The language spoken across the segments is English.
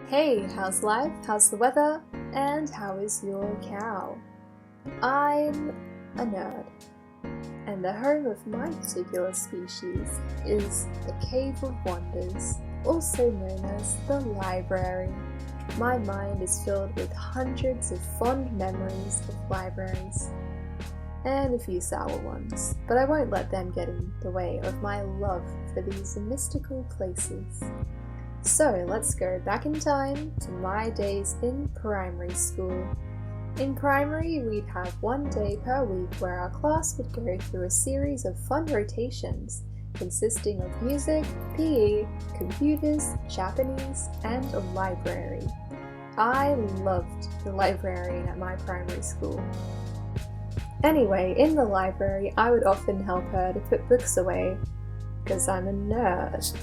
Hey, how's life? How's the weather? And how is your cow? I'm a nerd, and the home of my particular species is the Cave of Wonders, also known as the library. My mind is filled with hundreds of fond memories of libraries, and a few sour ones, but I won't let them get in the way of my love for these mystical places. So let's go back in time to my days in primary school. In primary, we'd have one day per week where our class would go through a series of fun rotations consisting of music, PE, computers, Japanese, and a library. I loved the librarian at my primary school. Anyway, in the library, I would often help her to put books away, because I'm a nerd.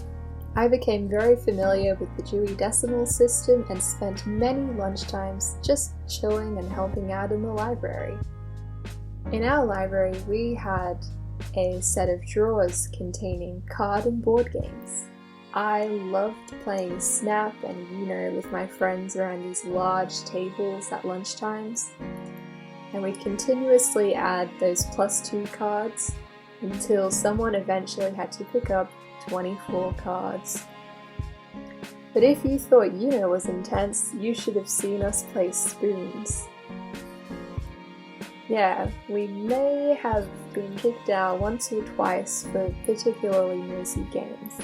I became very familiar with the Dewey Decimal System and spent many lunchtimes just chilling and helping out in the library. In our library, we had a set of drawers containing card and board games. I loved playing Snap and Uno with my friends around these large tables at lunchtimes, and we'd continuously add those +2 cards until someone eventually had to pick up 24 cards. But if you thought Uno was intense, you should have seen us play spoons. Yeah, we may have been kicked out once or twice for particularly noisy games.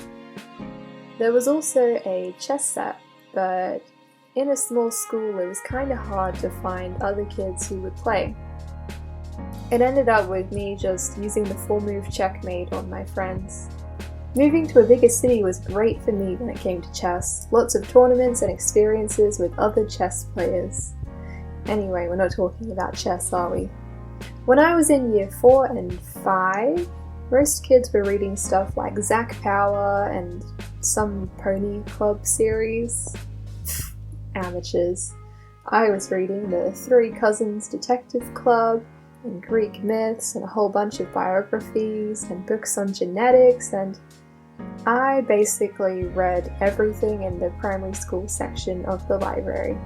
There was also a chess set, but in a small school it was kinda hard to find other kids who would play. It ended up with me just using the 4-move checkmate on my friends. Moving to a bigger city was great for me when it came to chess. Lots of tournaments and experiences with other chess players. Anyway, we're not talking about chess, are we? When I was in year 4 and 5, most kids were reading stuff like Zack Power and some Pony Club series. Amateurs. I was reading the Three Cousins Detective Club, and Greek myths, and a whole bunch of biographies, and books on genetics, and I basically read everything in the primary school section of the library.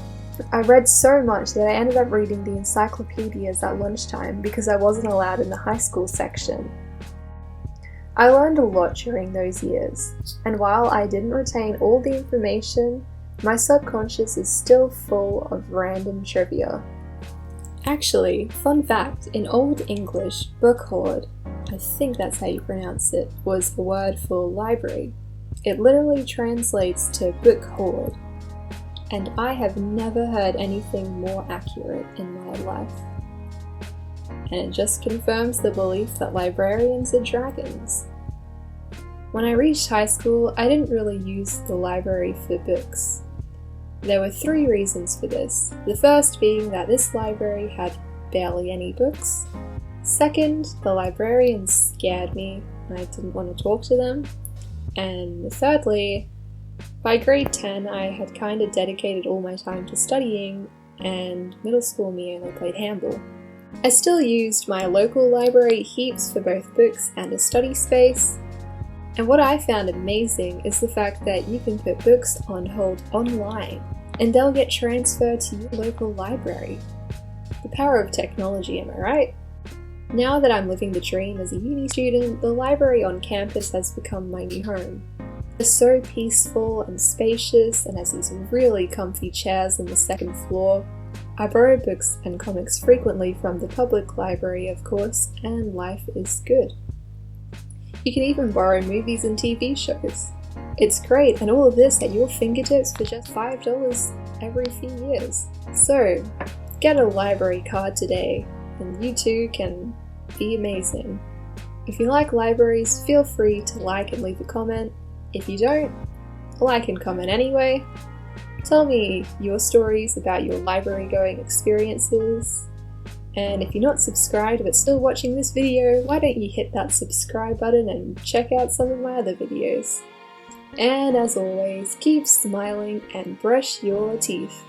I read so much that I ended up reading the encyclopedias at lunchtime because I wasn't allowed in the high school section. I learned a lot during those years, and while I didn't retain all the information, my subconscious is still full of random trivia. Actually, fun fact, in Old English, book hoard, I think that's how you pronounce it, was the word for library. It literally translates to book hoard, and I have never heard anything more accurate in my life. And it just confirms the belief that librarians are dragons. When I reached high school, I didn't really use the library for books. There were 3 reasons for this, the first being that this library had barely any books. Second, the librarians scared me and I didn't want to talk to them. And thirdly, by grade 10 I had kind of dedicated all my time to studying, and middle school me only played handball. I still used my local library heaps for both books and a study space. And what I found amazing is the fact that you can put books on hold online, and they'll get transferred to your local library. The power of technology, am I right? Now that I'm living the dream as a uni student, the library on campus has become my new home. It's so peaceful and spacious and has these really comfy chairs on the 2nd floor. I borrow books and comics frequently from the public library, of course, and life is good. You can even borrow movies and TV shows. It's great, and all of this at your fingertips for just $5 every few years. So, get a library card today, and you too can be amazing. If you like libraries, feel free to like and leave a comment. If you don't, like and comment anyway. Tell me your stories about your library going experiences. And if you're not subscribed but still watching this video, why don't you hit that subscribe button and check out some of my other videos. And as always, keep smiling and brush your teeth.